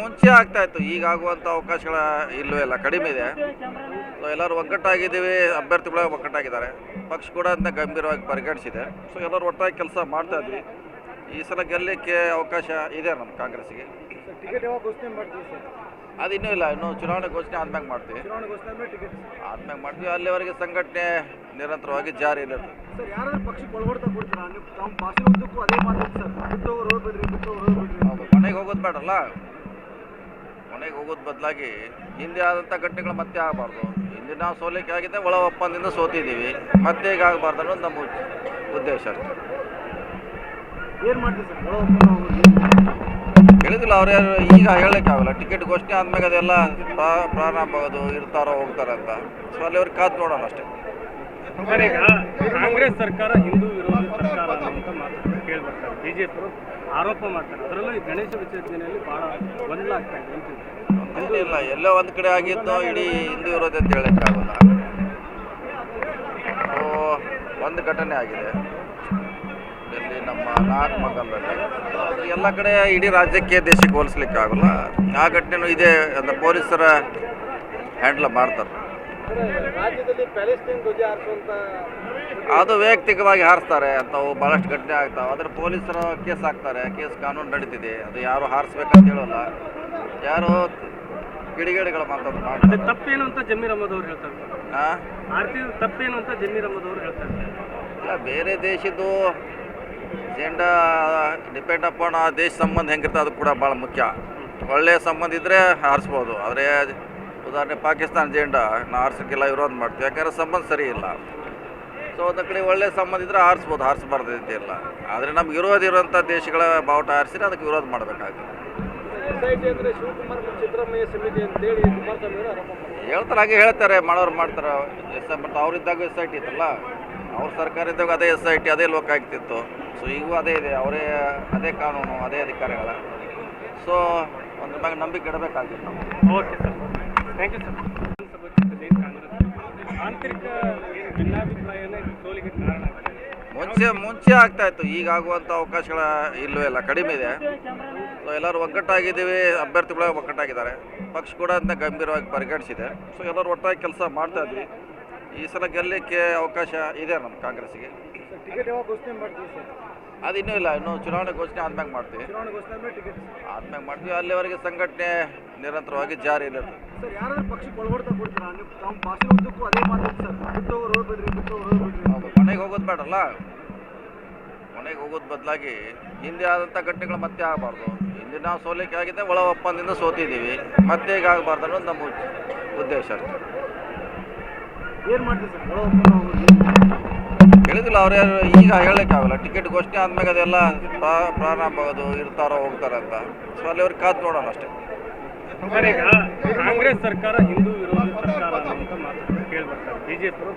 ಮುಂಚೆ ಆಗ್ತಾ ಇತ್ತು, ಈಗ ಆಗುವಂಥ ಅವಕಾಶಗಳ ಇಲ್ಲವೇ ಇಲ್ಲ, ಕಡಿಮೆ ಇದೆ. ಸೊ ಎಲ್ಲರೂ ಒಗ್ಗಟ್ಟಾಗಿದ್ದೀವಿ, ಅಭ್ಯರ್ಥಿಗಳ ಒಗ್ಗಟ್ಟಾಗಿದ್ದಾರೆ, ಪಕ್ಷ ಕೂಡ ಅದನ್ನ ಗಂಭೀರವಾಗಿ ಪರಿಗಣಿಸಿದೆ. ಸೊ ಎಲ್ಲರೂ ಒಟ್ಟಾಗಿ ಕೆಲಸ ಮಾಡ್ತಾ ಇದ್ವಿ. ಈ ಸಲ ಗೆಲ್ಲಲಿಕ್ಕೆ ಅವಕಾಶ ಇದೆ ನಮ್ಮ ಕಾಂಗ್ರೆಸ್ಸಿಗೆ. ಟಿಕೆಟ್ ಯಾವಾಗ ಘೋಷಣೆ ಮಾಡ್ತೀವಿ ಸರ್? ಅದು ಇನ್ನೂ ಇಲ್ಲ, ಇನ್ನೂ ಚುನಾವಣೆ ಘೋಷಣೆ ಆದ್ಮೇಲೆ ಮಾಡ್ತೀವಿ. ಚುನಾವಣೆ ಘೋಷಣೆ ಆದ್ಮೇಲೆ ಟಿಕೆಟ್ ಆದ್ಮೇಲೆ ಮಾಡ್ತೀವಿ. ಅಲ್ಲಿವರೆಗೆ ಸಂಘಟನೆ ನಿರಂತರವಾಗಿ ಜಾರಿಯಲ್ಲಿರುತ್ತೆ. ಸರ್, ಯಾರಾದ್ರೂ ಪಕ್ಷಕ್ಕೆ ಒಳಗೊಡ್ತಾ ಕೊಡ್ತೀರಾ? ನೀವು ತಮ್ಮ ಭಾಷೆ ಉದ್ದಕ್ಕೂ ಅದೇ ಮಾತಾಡಿ ಸರ್, ಬಿಟ್ಟೋರು ಹೋಗ್ಬಿಡ್ರಿ, ಬಿಟ್ಟೋರು ಹೋಗ್ಬಿಡ್ರಿ. ಹೌದು, ಮನೆಗೆ ಹೋಗೋದು ಬೇಡಲ್ಲ. ಮನೆಗೆ ಹೋಗೋದು ಬದಲಾಗಿ ಹಿಂದೆ ಆದಂಥ ಘಟನೆಗಳು ಮತ್ತೆ ಆಗಬಾರ್ದು. ಹಿಂದೆ ನಾವು ಸೋಲಿಕೆ ಆಗಿದೆ, ಒಳ ಒಪ್ಪಂದದಿಂದ ಸೋತಿದ್ದೀವಿ, ಮತ್ತೆ ಈಗ ಆಗಬಾರ್ದು ಅನ್ನೋದು ನಮ್ಮ ಉದ್ದೇಶ. ಏನು ಮಾಡ್ತೀವಿ ಸರ್ ಒಳ ಒಪ್ಪಂದ ಹೋಗೋದು? ಹೇಳಿದಿಲ್ಲ ಅವ್ರು ಯಾರು, ಈಗ ಹೇಳಲಿಕ್ಕಾಗಲ್ಲ. ಟಿಕೆಟ್ ಘೋಷಣೆ ಆದ್ಮೇಲೆ ಅದೆಲ್ಲ ಪ್ರಾರಂಭ ಆಗೋದು, ಇರ್ತಾರೋ ಹೋಗ್ತಾರೆ ಅಂತ. ಸೊ ಅಲ್ಲಿವ್ರಿಗೆ ಕಾದು ನೋಡೋಣ ಅಷ್ಟೇ. ಈಗ ಕಾಂಗ್ರೆಸ್ ಸರ್ಕಾರ ಹಿಂದೂ ವಿರೋಧಿ ಸರ್ಕಾರ ಅಂತ ಮಾತು ಕೇಳ್ಬರ್ತಾರೆ, ಬಿಜೆಪಿ ಆರೋಪ ಮಾಡ್ತಾರೆ. ಅದರಲ್ಲೂ ಈ ಗಣೇಶ ವಿಸರ್ಜನೆಯಲ್ಲಿ ಬಹಳ ಗೊಂದಲ ಆಗ್ತಾ ಇದೆ ಅಂತ. ಇಲ್ಲ, ಎಲ್ಲೋ ಒಂದು ಕಡೆ ಆಗಿದ್ದು ಇಡೀ ಹಿಂದೂ ವಿರೋಧಿ ಅಂತ ಹೇಳಲಿಕ್ಕಾಗಲ್ಲ. ಒಂದು ಘಟನೆ ಆಗಿದೆ ಇಲ್ಲಿ ನಮ್ಮ ನಾಗಮಂಗಲದಲ್ಲಿ. ಎಲ್ಲ ಕಡೆ ಇಡೀ ರಾಜ್ಯಕ್ಕೆ ದೇಶಕ್ಕೆ ಹೋಲಿಸ್ಲಿಕ್ಕೆ ಆಗಲ್ಲ. ಆ ಘಟನೆನೂ ಇದೆ ಅಂತ ಪೊಲೀಸರ ಹ್ಯಾಂಡಲ್ ಮಾಡ್ತಾರೆ. ರಾಜ್ಯದಲ್ಲಿ ಪ್ಯಾಲೆಸ್ಟೈನ್ ಧ್ವಜ ಹಾರಿಸುವಂತ ಅದು ವೈಯಕ್ತಿಕವಾಗಿ ಹಾರಿಸ್ತಾರೆ ಅಂತವು ಭಾಳಷ್ಟು ಘಟನೆ ಆಗ್ತಾವೆ. ಅದ್ರ ಪೊಲೀಸರು ಕೇಸ್ ಹಾಕ್ತಾರೆ, ಕೇಸ್ ಕಾನೂನು ನಡೀತಿದೆ. ಅದು ಯಾರು ಹಾರಿಸ್ಬೇಕಂತ ಹೇಳೋಲ್ಲ, ಯಾರು ಕಿಡಿಗೇಡಿಗಳು ಮಾತಾಡೋದು ಮಾಡ್ತಾರೆ. ತಪ್ಪೇನು ಅಂತ ಜಮೀರ್ ಅಹಮದ್ ಅವ್ರು ಹೇಳ್ತಾರೆ. ಆರ್ತಿ ತಪ್ಪೇನು ಅಂತ ಜಮೀರ್ ಅಹಮದ್ ಅವ್ರು ಹೇಳ್ತಾರೆ. ಇಲ್ಲ, ಬೇರೆ ದೇಶದ್ದು ಜೆಂಡಾ ಡಿಪೆಂಡ್ ಅಪಾನ್ ಆ ದೇಶ ಸಂಬಂಧ ಹೆಂಗಿರ್ತದೆ ಅದು ಕೂಡ ಭಾಳ ಮುಖ್ಯ. ಒಳ್ಳೆಯ ಸಂಬಂಧ ಇದ್ದರೆ ಹಾರಿಸ್ಬೋದು. ಆದರೆ ಉದಾಹರಣೆ ಪಾಕಿಸ್ತಾನ ಜೆಂಡಾ ನಾವು ಹಾರಿಸೋಕ್ಕೆಲ್ಲ ವಿರೋಧ ಮಾಡ್ತೀವಿ, ಯಾಕಂದರೆ ಸಂಬಂಧ ಸರಿ ಇಲ್ಲ. ಸೊ ಒಂದು ಕಡೆ ಒಳ್ಳೆಯ ಸಂಬಂಧ ಇದ್ದರೆ ಹಾರಿಸ್ಬೋದು, ಹಾರಿಸ್ಬಾರ್ದು ಇಲ್ಲ. ಆದರೆ ನಮ್ಗೆ ವಿರೋಧ ಇರುವಂಥ ದೇಶಗಳ ಬಾವುಟ ಹಾರಿಸಿದ್ರೆ ಅದಕ್ಕೆ ವಿರೋಧ ಮಾಡಬೇಕಾಗುತ್ತೆ. SIT ಅಂದರೆ ಶಿವಕುಮಾರ್ ಮತ್ತು ಸಿದ್ದರಾಮಯ್ಯ ಸಮಿತಿ ಅಂತೇಳಿ ಕುಮಾರಸ್ವಾಮಿ ಅವರು ಆರೋಪ ಮಾಡ್ತಾರೆ. ಹೇಳ್ತಾರೆ, ಹಾಗೆ ಹೇಳ್ತಾರೆ, ಮಾಡೋರು ಮಾಡ್ತಾರೆ. ಮತ್ತು ಅವರಿದ್ದಾಗ SIT ಇತ್ತಲ್ಲ, ಅವ್ರ ಸರ್ಕಾರ ಇದ್ದಾಗ ಅದೇ SIT ಅದೇ ಲೋಕಾಯುಕ್ತ. ಸೊ ಈಗೂ ಅದೇ ಇದೆ, ಅವರೇ ಅದೇ ಕಾನೂನು, ಅದೇ ಅಧಿಕಾರಿಗಳ. ಸೊ ಒಂದು ಮ್ಯಾಗ ನಂಬಿಕೆ ಇಡಬೇಕಾಗಿತ್ತು ನಾವು. Okay sir, thank you sir. Congress ಆಂತರಿಕ ಭಿನ್ನಾಭಿಪ್ರಾಯನೇ ಸೋಲಿಗೆ ಕಾರಣ ಆಗಿದೆ. ಮುಂಚೆ ಆಗ್ತಾ ಇತ್ತು, ಈಗ ಆಗುವಂಥ ಅವಕಾಶಗಳ ಇಲ್ಲವೇ ಇಲ್ಲ, ಕಡಿಮೆ ಇದೆ. ಸೊ ಎಲ್ಲರೂ ಒಗ್ಗಟ್ಟಾಗಿದ್ದೀವಿ, ಅಭ್ಯರ್ಥಿಗಳ ಒಗ್ಗಟ್ಟಾಗಿದ್ದಾರೆ, ಪಕ್ಷ ಕೂಡ ಅದನ್ನ ಗಂಭೀರವಾಗಿ ಪರಿಗಣಿಸಿದೆ. ಸೊ ಎಲ್ಲರೂ ಒಟ್ಟಾಗಿ ಕೆಲಸ ಮಾಡ್ತಾ ಇದ್ವಿ. ಈ ಸಲ ಗೆಲ್ಲಲಿಕ್ಕೆ ಅವಕಾಶ ಇದೆ ನಮ್ಮ ಕಾಂಗ್ರೆಸ್ಸಿಗೆ. ಟಿಕೆಟ್ ಯಾವಾಗ ಘೋಷಣೆ ಮಾಡ್ತೀವಿ ಸರ್? ಅದು ಇನ್ನೂ ಇಲ್ಲ, ಇನ್ನೂ ಚುನಾವಣೆ ಘೋಷಣೆ ಆದ್ಮೇಲೆ ಮಾಡ್ತೀವಿ. ಚುನಾವಣೆ ಘೋಷಣೆ ಆದ್ಮೇಲೆ ಟಿಕೆಟ್ ಆದ್ಮೇಲೆ ಮಾಡ್ತೀವಿ. ಅಲ್ಲಿವರೆಗೆ ಸಂಘಟನೆ ನಿರಂತರವಾಗಿ ಜಾರಿಯಲ್ಲಿರುತ್ತೆ. ಸರ್, ಯಾರಾದ್ರೂ ಪಕ್ಷಕ್ಕೆ ಒಳಗೊಡ್ತಾ ಕೊಡ್ತೀರಾ? ನೀವು ತಮ್ಮ ಭಾಷೆ ಉದ್ದಕ್ಕೂ ಅದೇ ಮಾತಾಡಿ ಸರ್, ಬಿಟ್ಟೋರು ಹೋಗ್ಬಿಡ್ರಿ, ಬಿಟ್ಟೋರು ಹೋಗ್ಬಿಡ್ರಿ. ಹೌದು, ಮನೆಗೆ ಹೋಗೋದು ಬೇಡಲ್ಲ. ಮನೆಗೆ ಹೋಗೋದು ಬದಲಾಗಿ ಹಿಂದೆ ಆದಂಥ ಘಟನೆಗಳು ಮತ್ತೆ ಆಗಬಾರ್ದು. ಹಿಂದೆ ನಾವು ಸೋಲಿಕೆ ಆಗಿದೆ, ಒಳ ಒಪ್ಪಂದದಿಂದ ಸೋತಿದ್ದೀವಿ, ಮತ್ತೆ ಈಗ ಆಗಬಾರ್ದು ಅನ್ನೋದು ನಮ್ಮ ಉದ್ದೇಶ. ಏನು ಮಾಡ್ತೀವಿ ಸರ್ ಒಳ ಒಪ್ಪಂದ ಹೋಗೋದು? ಹೇಳಿದಿಲ್ಲ ಅವ್ರು ಯಾರು, ಈಗ ಹೇಳಲಿಕ್ಕಾಗಲ್ಲ. ಟಿಕೆಟ್ ಘೋಷಣೆ ಆದ್ಮೇಲೆ ಅದೆಲ್ಲ ಪ್ರಾರಂಭ ಆಗೋದು, ಇರ್ತಾರೋ ಹೋಗ್ತಾರೆ ಅಂತ. ಸೊ ಅಲ್ಲಿವ್ರಿಗೆ ಕಾದು ನೋಡೋಣ ಅಷ್ಟೇ. ಈಗ ಕಾಂಗ್ರೆಸ್ ಸರ್ಕಾರ ಹಿಂದೂ ವಿರೋಧಿ ಸರ್ಕಾರ ಅಂತ ಮಾತು ಕೇಳ್ಬರ್ತಾರೆ, ಬಿಜೆಪಿ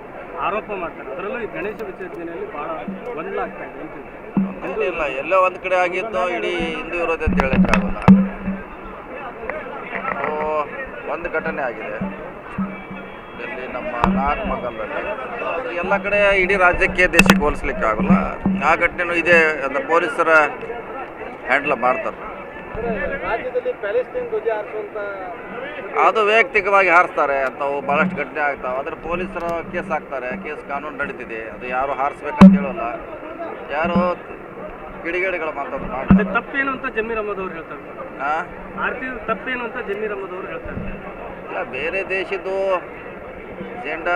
ಆರೋಪ ಮಾಡ್ತಾರೆ. ಅದರಲ್ಲೂ ಈ ಗಣೇಶ ವಿಸರ್ಜನೆಯಲ್ಲಿ ಬಹಳ ಗೊಂದಲ ಆಗ್ತಾ ಇದೆ ಅಂತ. ಇಲ್ಲ, ಎಲ್ಲೋ ಒಂದು ಕಡೆ ಆಗಿದ್ದು ಇಡೀ ಹಿಂದೂ ವಿರೋಧಿ ಅಂತ ಹೇಳಲಿಕ್ಕಾಗಲ್ಲ. ಒಂದು ಘಟನೆ ಆಗಿದೆ ಇಲ್ಲಿ ನಮ್ಮ ನಾಗಮಂಗಲದಲ್ಲಿ. ಎಲ್ಲ ಕಡೆ ಇಡೀ ರಾಜ್ಯಕ್ಕೆ ದೇಶಕ್ಕೆ ಹೋಲಿಸ್ಲಿಕ್ಕೆ ಆಗಲ್ಲ. ಆ ಘಟನೆನೂ ಇದೆ ಅಂತ ಪೊಲೀಸರ ಹ್ಯಾಂಡಲ್ ಮಾಡ್ತಾರೆ. ರಾಜ್ಯದಲ್ಲಿ ಪ್ಯಾಲೆಸ್ಟೈನ್ ಧ್ವಜ ಹಾರಿಸುವಂತ ಅದು ವೈಯಕ್ತಿಕವಾಗಿ ಹಾರಿಸ್ತಾರೆ ಅಂತವು ಭಾಳಷ್ಟು ಘಟನೆ ಆಗ್ತಾವೆ. ಅದ್ರ ಪೊಲೀಸರು ಕೇಸ್ ಹಾಕ್ತಾರೆ, ಕೇಸ್ ಕಾನೂನು ನಡೀತಿದೆ. ಅದು ಯಾರು ಹಾರಿಸ್ಬೇಕಂತ ಹೇಳೋಲ್ಲ, ಯಾರು ಕಿಡಿಗೇಡಿಗಳು ಮಾತಾಡೋದು ಮಾಡ್ತಾರೆ. ತಪ್ಪೇನು ಅಂತ ಜಮೀರ್ ಅಹಮದ್ ಅವ್ರು ಹೇಳ್ತಾರೆ. ಆರ್ತಿ ತಪ್ಪೇನು ಅಂತ ಜಮೀರ್ ಅಹಮದ್ ಅವ್ರು ಹೇಳ್ತಾರೆ. ಇಲ್ಲ, ಬೇರೆ ದೇಶದ್ದು ಜೆಂಡಾ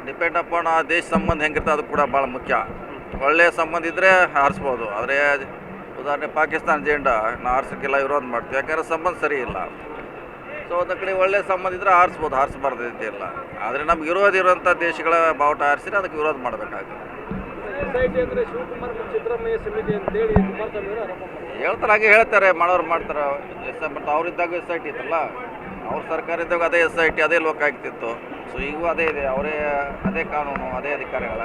ಡಿಪೆಂಡ್ ಅಪಾನ್ ಆ ದೇಶ ಸಂಬಂಧ ಹೆಂಗಿರ್ತದೆ ಅದು ಕೂಡ ಭಾಳ ಮುಖ್ಯ. ಒಳ್ಳೆಯ ಸಂಬಂಧ ಇದ್ದರೆ ಹಾರಿಸ್ಬೋದು. ಆದರೆ ಉದಾಹರಣೆ ಪಾಕಿಸ್ತಾನ ಜೆಂಡಾ ನಾವು ಹಾರಿಸೋಕ್ಕೆಲ್ಲ ವಿರೋಧ ಮಾಡ್ತೀವಿ, ಯಾಕಂದರೆ ಸಂಬಂಧ ಸರಿ ಇಲ್ಲ. ಸೊ ಒಂದು ಕಡೆ ಒಳ್ಳೆಯ ಸಂಬಂಧ ಇದ್ದರೆ ಹಾರಿಸ್ಬೋದು, ಹಾರಿಸ್ಬಾರ್ದು ಇಲ್ಲ. ಆದರೆ ನಮ್ಗೆ ವಿರೋಧ ಇರುವಂಥ ದೇಶಗಳ ಬಾವುಟ ಹಾರಿಸಿದ್ರೆ ಅದಕ್ಕೆ ವಿರೋಧ ಮಾಡಬೇಕಾಗುತ್ತೆ. SIT ಅಂದರೆ ಶಿವಕುಮಾರ್ ಮತ್ತು ಸಿದ್ದರಾಮಯ್ಯ ಸಮಿತಿ ಅಂತೇಳಿ ಕುಮಾರಸ್ವಾಮಿ ಅವರು ಆರೋಪ ಮಾಡ್ತಾರೆ. ಹೇಳ್ತಾರೆ, ಹಾಗೆ ಹೇಳ್ತಾರೆ, ಮಾಡೋರು ಮಾಡ್ತಾರೆ. ಮತ್ತು ಅವರಿದ್ದಾಗ SIT ಇತ್ತಲ್ಲ, ಅವ್ರ ಸರ್ಕಾರ ಇದ್ದಾಗ ಅದೇ SIT ಅದೇ ಲೋಕಾಯುಕ್ತ. ಸೊ ಈಗೂ ಅದೇ ಇದೆ, ಅವರೇ ಅದೇ ಕಾನೂನು, ಅದೇ ಅಧಿಕಾರಿಗಳ.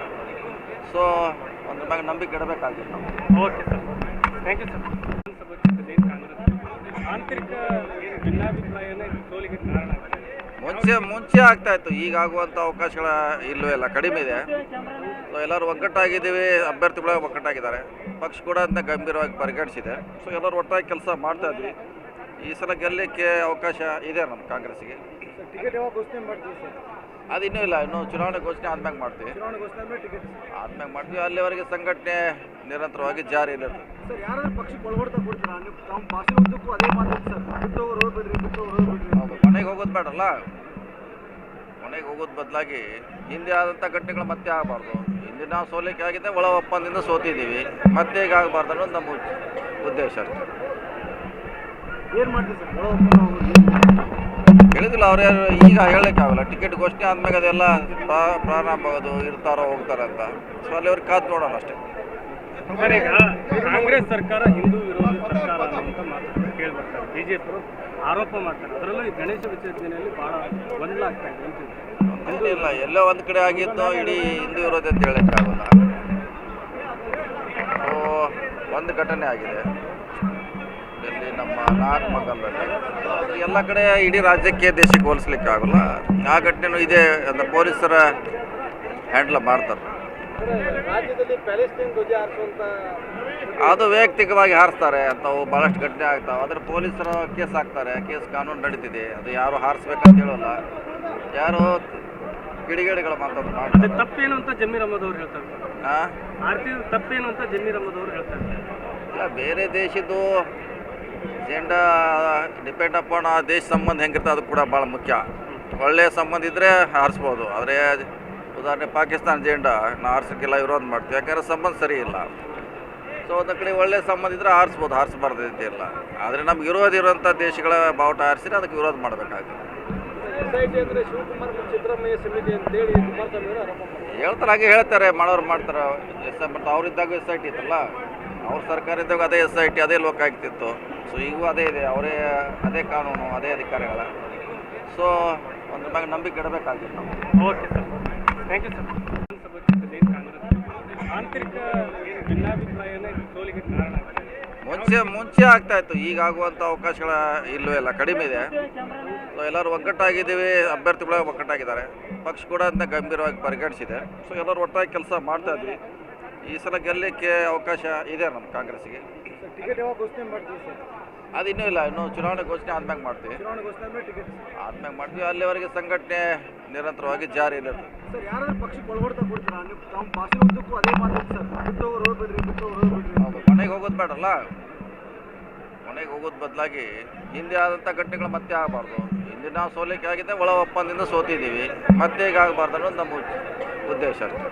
ಸೊ ಒಂದು ಮ್ಯಾಗ ನಂಬಿಕೆ ಇಡಬೇಕಾಗಿತ್ತು ನಾವು. Okay sir, thank you sir. Congress ಆಂತರಿಕ ಭಿನ್ನಾಭಿಪ್ರಾಯನೇ ಸೋಲಿಗೆ ಕಾರಣ ಆಗಿದೆ. ಮುಂಚೆ ಆಗ್ತಾ ಇತ್ತು, ಈಗ ಆಗುವಂಥ ಅವಕಾಶಗಳ ಇಲ್ಲವೇ ಇಲ್ಲ, ಕಡಿಮೆ ಇದೆ. ಸೊ ಎಲ್ಲರೂ ಒಗ್ಗಟ್ಟಾಗಿದ್ದೀವಿ, ಅಭ್ಯರ್ಥಿಗಳ ಒಗ್ಗಟ್ಟಾಗಿದ್ದಾರೆ, ಪಕ್ಷ ಕೂಡ ಅದನ್ನ ಗಂಭೀರವಾಗಿ ಪರಿಗಣಿಸಿದೆ. ಸೊ ಎಲ್ಲರೂ ಒಟ್ಟಾಗಿ ಕೆಲಸ ಮಾಡ್ತಾ ಇದ್ವಿ. ಈ ಸಲ ಗೆಲ್ಲಲಿಕ್ಕೆ ಅವಕಾಶ ಇದೆ ನಮ್ಮ ಕಾಂಗ್ರೆಸ್ಸಿಗೆ. ಸರ್ ಟಿಕೆಟ್ ಯಾವಾಗ ಘೋಷಣೆ ಮಾಡ್ತೀವಿ ಸರ್? ಅದು ಇನ್ನೂ ಇಲ್ಲ, ಇನ್ನೂ ಚುನಾವಣೆ ಘೋಷಣೆ ಆದ್ಮೇಲೆ ಮಾಡ್ತೀವಿ. ಚುನಾವಣೆ ಘೋಷಣೆ ಆದ್ಮೇಲೆ ಟಿಕೆಟ್ ಆದ್ಮೇಲೆ ಮಾಡ್ತೀವಿ. ಅಲ್ಲಿವರೆಗೆ ಸಂಘಟನೆ ನಿರಂತರವಾಗಿ ಜಾರಿಯಲ್ಲಿರ್ತದೆ. ಸರ್ ಯಾರಾದ್ರೂ ಪಕ್ಷಕ್ಕೆ ಒಳಗೊಡ್ತಾ ಕೊಡ್ತೀರಾ? ನೀವು ತಮ್ಮ ಭಾಷೆ ಉದ್ದಕ್ಕೂ ಅದೇ ಮಾತಾಡಿ ಸರ್, ಬಿಟ್ಟು ಹೋಗ್ಬಿಡ್ರಿ, ಬಿಟ್ಟು ಹೋಗ್ಬಿಡ್ರಿ. ಹೌದು, ಮನೆಗೆ ಹೋಗೋದು ಬೇಡಲ್ಲ. ಮನೆಗೆ ಹೋಗೋದು ಬದಲಾಗಿ ಹಿಂದೆ ಆದಂಥ ಘಟನೆಗಳು ಮತ್ತೆ ಆಗಬಾರ್ದು. ಹಿಂದೆ ನಾವು ಸೋಲಿಕೆ ಆಗಿದೆ, ಒಳ ಒಪ್ಪಂದದಿಂದ ಸೋತಿದ್ದೀವಿ, ಮತ್ತೆ ಈಗ ಆಗಬಾರ್ದು ಅನ್ನೋದು ನಮ್ಮ ಉದ್ದೇಶ ಅಷ್ಟೇ. ಏನು ಮಾಡ್ತೀವಿ ಸರ್ ಒಳ ಒಪ್ಪಂದ ಹೋಗೋದು? ಹೇಳಿದಿಲ್ಲ ಅವ್ರು ಯಾರು ಈಗ ಹೇಳಲಿಕ್ಕಾಗಲ್ಲ. ಟಿಕೆಟ್ ಘೋಷಣೆ ಆದ್ಮೇಲೆ ಅದೆಲ್ಲ ಪ್ರಾರಂಭ ಆಗೋದು, ಇರ್ತಾರೋ ಹೋಗ್ತಾರೆ ಅಂತ. ಸೊ ಅಲ್ಲಿವ್ರಿಗೆ ಕಾದು ನೋಡೋಣ ಅಷ್ಟೇ. ಸರ್, ಈಗ ಕಾಂಗ್ರೆಸ್ ಸರ್ಕಾರ ಹಿಂದೂ ವಿರೋಧಿ ಸರ್ಕಾರ ಅನ್ನುವಂಥ ಮಾತು ಕೇಳಿ ಬರ್ತಾರೆ. ಬಿಜೆಪಿಯವರು ಆರೋಪ ಮಾಡ್ತಾರೆ. ಅದರಲ್ಲೂ ಈ ಗಣೇಶ ವಿಸರ್ಜನೆಯಲ್ಲಿ ಬಹಳ ಗೊಂದಲ ಆಗ್ತಾ ಇದೆ ಅಂತ. ಇಲ್ಲ, ಎಲ್ಲೋ ಒಂದು ಕಡೆ ಆಗಿದ್ದು ಇಡೀ ಹಿಂದೂ ವಿರೋಧಿ ಅಂತ ಹೇಳಲಿಕ್ಕಾಗಲ್ಲ. ಸೊ ಒಂದು ಘಟನೆ ಆಗಿದೆ ಇಲ್ಲಿ ನಮ್ಮ ನಾಗಮಂಗಲದಲ್ಲಿ. ಎಲ್ಲ ಕಡೆ ಇಡೀ ರಾಜ್ಯಕ್ಕೆ ದೇಶಕ್ಕೆ ಹೋಲಿಸ್ಲಿಕ್ಕೆ ಆಗಲ್ಲ. ಆ ಘಟನೆನೂ ಇದೆ ಅಂತ ಪೊಲೀಸರ ಹ್ಯಾಂಡ್ಲ್ ಮಾಡ್ತಾರೆ. ರಾಜ್ಯದಲ್ಲಿ ಪ್ಯಾಲೆಸ್ಟೈನ್ ಧ್ವಜ ಹಾರಿಸುವಂತ ಅದು ವೈಯಕ್ತಿಕವಾಗಿ ಹಾರಿಸ್ತಾರೆ ಅಂತವು ಭಾಳಷ್ಟು ಘಟನೆ ಆಗ್ತಾವೆ. ಆದರೆ ಪೊಲೀಸರು ಕೇಸ್ ಹಾಕ್ತಾರೆ, ಕೇಸ್ ಕಾನೂನು ನಡೀತಿದೆ. ಅದು ಯಾರು ಹಾರಿಸ್ಬೇಕಂತ ಹೇಳೋಲ್ಲ, ಯಾರು ಕಿಡಿಗೇಡಿಗಳು ಮಾತಾಡೋದು ಅದೇ ಮಾಡ್ತಾರೆ. ತಪ್ಪೇನು ಅಂತ ಜಮೀರ್ ಅಹಮದ್ ಅವರು ಹೇಳ್ತಾರೆ. ಹಾಂ, ಆರ್ತಿ ತಪ್ಪೇನು ಅಂತ ಜಮೀರ್ ಅಹಮದ್ ಅವರು ಹೇಳ್ತಾರೆ. ಇಲ್ಲ, ಬೇರೆ ದೇಶದ್ದು ಜೆಂಡಾ ಡಿಪೆಂಡ್ ಅಪಾನ್ ಆ ದೇಶ ಸಂಬಂಧ ಹೆಂಗಿರ್ತದೆ ಅದು ಕೂಡ ಭಾಳ ಮುಖ್ಯ. ಒಳ್ಳೆಯ ಸಂಬಂಧ ಇದ್ದರೆ ಹಾರಿಸ್ಬೋದು. ಆದರೆ ಉದಾಹರಣೆ ಪಾಕಿಸ್ತಾನ ಜೆಂಡಾ ನಾವು ಹಾರಿಸೋಕ್ಕೆಲ್ಲ ವಿರೋಧ ಮಾಡ್ತೀವಿ, ಯಾಕಂದರೆ ಸಂಬಂಧ ಸರಿ ಇಲ್ಲ. ಸೊ ಒಂದು ಕಡೆ ಒಳ್ಳೆಯ ಸಂಬಂಧ ಇದ್ದರೆ ಹಾರಿಸ್ಬೋದು, ಹಾರಿಸ್ಬಾರ್ದು ಅಂತಿಲ್ಲ. ಆದರೆ ನಮ್ಗೆ ವಿರೋಧ ಇರುವಂಥ ದೇಶಗಳ ಬಾವುಟ ಹಾರಿಸಿದ್ರೆ ಅದಕ್ಕೆ ವಿರೋಧ ಮಾಡಬೇಕಾಗುತ್ತೆ. SIT ಅಂದರೆ ಶಿವಕುಮಾರ್ ಮತ್ತು ಸಿದ್ದರಾಮಯ್ಯ ಸಮಿತಿ ಅಂತೇಳಿ ಕುಮಾರಸ್ವಾಮಿ ಅವರು ಆರೋಪ ಮಾಡ್ತಾರೆ. ಹೇಳ್ತಾರೆ, ಹಾಗೆ ಹೇಳ್ತಾರೆ, ಮಾಡೋರು ಮಾಡ್ತಾರೆ. ಮತ್ತು ಅವರಿದ್ದಾಗ SIT ಇತ್ತಲ್ಲ, ಅವ್ರ ಸರ್ಕಾರ ಇದ್ದಾಗ ಅದೇ SIT, ಅದೇ ಲೋಕ ಆಗ್ತಿತ್ತು. ಸೊ ಈಗೂ ಅದೇ ಇದೆ, ಅವರೇ ಅದೇ ಕಾನೂನು, ಅದೇ ಅಧಿಕಾರಿಗಳ. ಸೊ ಒಂದು ಮ್ಯಾಗ ನಂಬಿಕೆ ಇಡಬೇಕಾಗಿತ್ತು ನಾವು. Okay sir, thank you sir. ವಿಧಾನಸಭಾ ಕ್ಷೇತ್ರದಲ್ಲಿ ಕಾಂಗ್ರೆಸ್ ಆಂತರಿಕ ಏನು ಭಿನ್ನಾಭಿಪ್ರಾಯನೇ ಸೋಲಿಗೆ ಕಾರಣ ಆಗಿದೆ. ಮುಂಚೆ ಆಗ್ತಾ ಇತ್ತು, ಈಗ ಆಗುವಂಥ ಅವಕಾಶಗಳ ಇಲ್ಲವೇ ಇಲ್ಲ, ಕಡಿಮೆ ಇದೆ. ಸೊ ಎಲ್ಲರೂ ಒಗ್ಗಟ್ಟಾಗಿದ್ದೀವಿ, ಅಭ್ಯರ್ಥಿಗಳ ಒಗ್ಗಟ್ಟಾಗಿದ್ದಾರೆ. ಪಕ್ಷ ಕೂಡ ಅದನ್ನ ಗಂಭೀರವಾಗಿ ಪರಿಗಣಿಸಿದೆ. ಸೊ ಎಲ್ಲರೂ ಒಟ್ಟಾಗಿ ಕೆಲಸ ಮಾಡ್ತಾ ಇದ್ವಿ. ಈ ಸಲ ಗೆಲ್ಲಲಿಕ್ಕೆ ಅವಕಾಶ ಇದೆ ನಮ್ಮ ಕಾಂಗ್ರೆಸ್ಸಿಗೆ. ಸರ್ ಟಿಕೆಟ್ ಯಾವಾಗ ಘೋಷಣೆ ಮಾಡ್ತೀವಿ ಸರ್? ಅದು ಇನ್ನೂ ಇಲ್ಲ, ಇನ್ನೂ ಚುನಾವಣೆ ಘೋಷಣೆ ಆದ್ಮೇಲೆ ಮಾಡ್ತೀವಿ. ಚುನಾವಣೆ ಘೋಷಣೆ ಆದ್ಮೇಲೆ ಟಿಕೆಟ್ ಆದ್ಮೇಲೆ ಮಾಡ್ತೀವಿ. ಅಲ್ಲಿವರೆಗೆ ಸಂಘಟನೆ ನಿರಂತರವಾಗಿ ಜಾರಿಯಲ್ಲಿರ್ತದೆ. ಸರ್ ಯಾರಾದ್ರೂ ಪಕ್ಷಕ್ಕೆ ಒಳಗೊಡ್ತಾ ಕೊಡ್ತೀರಾ? ನೀವು ತಮ್ಮ ಭಾಷೆ ಉದ್ದಕ್ಕೂ ಅದೇ ಮಾತಾಡಿ ಸರ್, ಬಿಟ್ಟು ಹೋಗ್ಬಿಡ್ರಿ, ಬಿಟ್ಟು ಹೋಗ್ಬಿಡ್ರಿ. ಹೌದು, ಮನೆಗೆ ಹೋಗೋದು ಬೇಡಲ್ಲ. ಮನೆಗೆ ಹೋಗೋದು ಬದಲಾಗಿ ಹಿಂದೆ ಆದಂಥ ಘಟನೆಗಳು ಮತ್ತೆ ಆಗಬಾರ್ದು. ಹಿಂದೆ ನಾವು ಸೋಲಿಕೆ ಆಗಿದೆ, ಒಳ ಒಪ್ಪಂದದಿಂದ ಸೋತಿದ್ದೀವಿ, ಮತ್ತೆ ಈಗ ಆಗಬಾರ್ದು ಅನ್ನೋದು ನಮ್ಮ ಉದ್ದೇಶ ಅಷ್ಟೇ.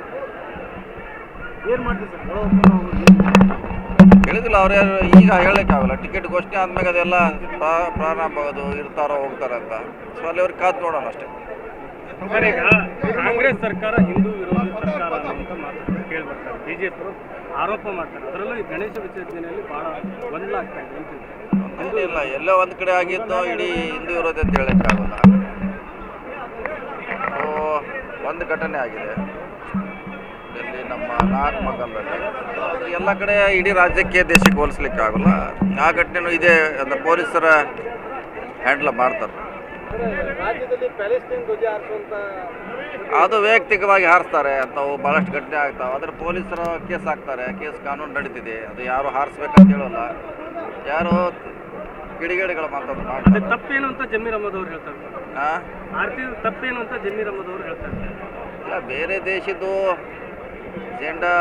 ಏನು ಮಾಡ್ತೀವಿ ಸರ್ ಒಳ ಒಪ್ಪಂದ ಹೋಗೋದು? ಹೇಳಿದಿಲ್ಲ ಅವ್ರು ಯಾರು ಈಗ ಹೇಳಲಿಕ್ಕಾಗಲ್ಲ. ಟಿಕೆಟ್ ಘೋಷಣೆ ಆದ್ಮೇಲೆ ಅದೆಲ್ಲ ಪ್ರಾರಂಭ ಆಗೋದು, ಇರ್ತಾರೋ ಹೋಗ್ತಾರೆ ಅಂತ. ಸೊ ಅಲ್ಲಿವ್ರಿಗೆ ಕಾದು ನೋಡೋಣ ಅಷ್ಟೇ. ಸರ್, ಈಗ ಕಾಂಗ್ರೆಸ್ ಸರ್ಕಾರ ಹಿಂದೂ ವಿರೋಧಿ ಸರ್ಕಾರ ಅನ್ನುವಂಥ ಮಾತು ಕೇಳಿ ಬರ್ತಾರೆ. ಬಿಜೆಪಿಯವರು ಆರೋಪ ಮಾಡ್ತಾರೆ. ಅದರಲ್ಲೂ ಈ ಗಣೇಶ ವಿಸರ್ಜನೆಯಲ್ಲಿ ಬಹಳ ಗೊಂದಲ ಆಗ್ತಾ ಇದೆ ಅಂತ. ಇಲ್ಲ, ಎಲ್ಲೋ ಒಂದು ಕಡೆ ಆಗಿದ್ದು ಇಡೀ ಹಿಂದೂ ವಿರೋಧಿ ಅಂತ ಹೇಳಲಿಕ್ಕಾಗಲ್ಲ. ಸೊ ಒಂದು ಘಟನೆ ಆಗಿದೆ ಇಲ್ಲಿ ನಮ್ಮ ನಾಗಮಂಗಲದಲ್ಲಿ. ಎಲ್ಲ ಕಡೆ ಇಡೀ ರಾಜ್ಯಕ್ಕೆ ದೇಶಕ್ಕೆ ಹೋಲಿಸ್ಲಿಕ್ಕೆ ಆಗಲ್ಲ. ಆ ಘಟನೆನೂ ಇದೆ ಅಂತ ಪೊಲೀಸರ ಹ್ಯಾಂಡ್ಲ್ ಮಾಡ್ತಾರೆ. ರಾಜ್ಯದಲ್ಲಿ ಪ್ಯಾಲೆಸ್ಟೈನ್ ಧ್ವಜ ಹಾರಿಸುವಂತ ಅದು ವೈಯಕ್ತಿಕವಾಗಿ ಹಾರಿಸ್ತಾರೆ ಅಂತವು ಭಾಳಷ್ಟು ಘಟನೆ ಆಗ್ತಾವೆ. ಆದರೆ ಪೊಲೀಸರು ಕೇಸ್ ಹಾಕ್ತಾರೆ, ಕೇಸ್ ಕಾನೂನು ನಡೀತಿದೆ. ಅದು ಯಾರು ಹಾರಿಸ್ಬೇಕಂತ ಹೇಳೋಲ್ಲ, ಯಾರು ಕಿಡಿಗೇಡಿಗಳು ಮಾತಾಡೋದು ಅದೇ ಮಾಡ್ತಾರೆ. ತಪ್ಪೇನು ಅಂತ ಜಮೀರ್ ಅಹಮದ್ ಅವರು ಹೇಳ್ತಾರೆ. ಹಾಂ, ಆರ್ತಿ ತಪ್ಪೇನು ಅಂತ ಜಮೀರ್ ಅಹಮದ್ ಅವರು ಹೇಳ್ತಾರೆ. ಇಲ್ಲ, ಬೇರೆ ದೇಶದ್ದು ಜೆಂಡಾ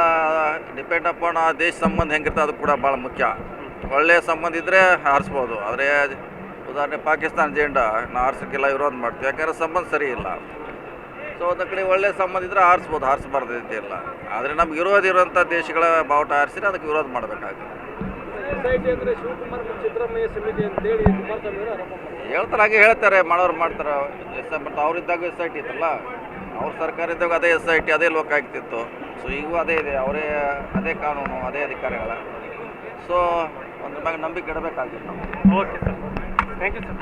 ಡಿಪೆಂಡ್ ಅಪಾನ್ ಆ ದೇಶ ಸಂಬಂಧ ಹೆಂಗಿರ್ತದೆ ಅದು ಕೂಡ ಭಾಳ ಮುಖ್ಯ. ಒಳ್ಳೆಯ ಸಂಬಂಧ ಇದ್ದರೆ ಹಾರಿಸ್ಬೋದು. ಆದರೆ ಉದಾಹರಣೆ ಪಾಕಿಸ್ತಾನ ಜೆಂಡಾ ನಾವು ಹಾರಿಸೋಕ್ಕೆಲ್ಲ ವಿರೋಧ ಮಾಡ್ತೀವಿ, ಯಾಕಂದರೆ ಸಂಬಂಧ ಸರಿ ಇಲ್ಲ. ಸೊ ಒಂದು ಕಡೆ ಒಳ್ಳೆಯ ಸಂಬಂಧ ಇದ್ದರೆ ಹಾರಿಸ್ಬೋದು, ಹಾರಿಸ್ಬಾರ್ದು ಅಂತಿಲ್ಲ. ಆದರೆ ನಮ್ಗೆ ವಿರೋಧ ಇರುವಂಥ ದೇಶಗಳ ಬಾವುಟ ಹಾರಿಸಿದ್ರೆ ಅದಕ್ಕೆ ವಿರೋಧ ಮಾಡಬೇಕಾಗುತ್ತೆ. SIT ಅಂದರೆ ಶಿವಕುಮಾರ್ ಮತ್ತು ಸಿದ್ದರಾಮಯ್ಯ ಸಮಿತಿ ಅಂತೇಳಿ ಕುಮಾರಸ್ವಾಮಿ ಅವರು ಆರೋಪ ಮಾಡ್ತಾರೆ. ಹೇಳ್ತಾರೆ, ಹಾಗೆ ಹೇಳ್ತಾರೆ, ಮಾಡೋರು ಮಾಡ್ತಾರೆ. ಮತ್ತು ಅವರಿದ್ದಾಗ SIT ಇತ್ತಲ್ಲ, ಅವ್ರ ಸರ್ಕಾರ ಇದ್ದಾಗ ಅದೇ SIT, ಅದೇ ಲೋಕ ಆಗ್ತಿತ್ತು. ಸೊ ಈಗೂ ಅದೇ ಇದೆ, ಅವರೇ ಅದೇ ಕಾನೂನು, ಅದೇ ಅಧಿಕಾರಿಗಳ. ಸೊ ಒಂದು ಮ್ಯಾಗ ನಂಬಿಕೆ ಇಡಬೇಕಾಗಿತ್ತು ನಾವು. Okay sir, thank you sir.